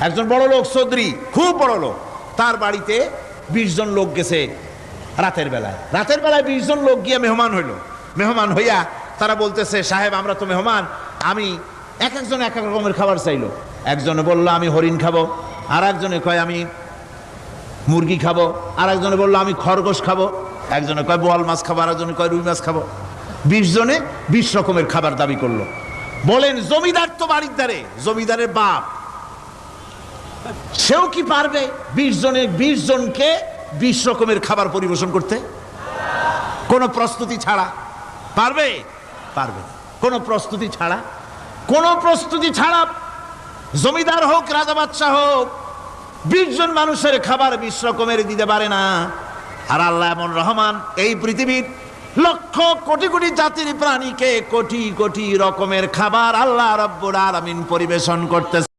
একজন বড় লোক চৌধুরী, খুব বড় লোক, তার বাড়িতে 20 জন লোক গেছে রাতের বেলায়। 20 জন লোক গিয়ে মেহমান হইল। মেহমান হইয়া তারা বলতেছে, সাহেব আমরা তো মেহমান, আমি এক একজন এক এক রকমের খাবার চাইলো। একজনে বললো আমি হরিণ খাবো, আর একজনে কয় আমি মুরগি খাবো, আর একজনে বললো আমি খরগোশ খাবো, একজনে কয় বোয়াল মাছ খাবো, আর একজনে কয় রুই মাছ খাবো। 20 জনে 20 রকমের খাবার দাবি করলো। বলেন জমিদার তো বাড়ির ধারে, জমিদারের বাপ, সেও কি পারবে 20 জনকে 20 রকমের খাবার পরিবেশন করতে? কোনো প্রস্তুতি ছাড়া পারবে? পারবে। কোনো প্রস্তুতি ছাড়া জমিদার হোক রাজা বাদশাহ হোক 20 জন মানুষের খাবার 20 রকমের দিতে পারে না। আর আল্লাহ এমন রহমান, এই পৃথিবীর লক্ষ কোটি কোটি জাতির প্রাণীকে কোটি কোটি রকমের খাবার আল্লাহ রাব্বুল আলামিন পরিবেশন করতেছে।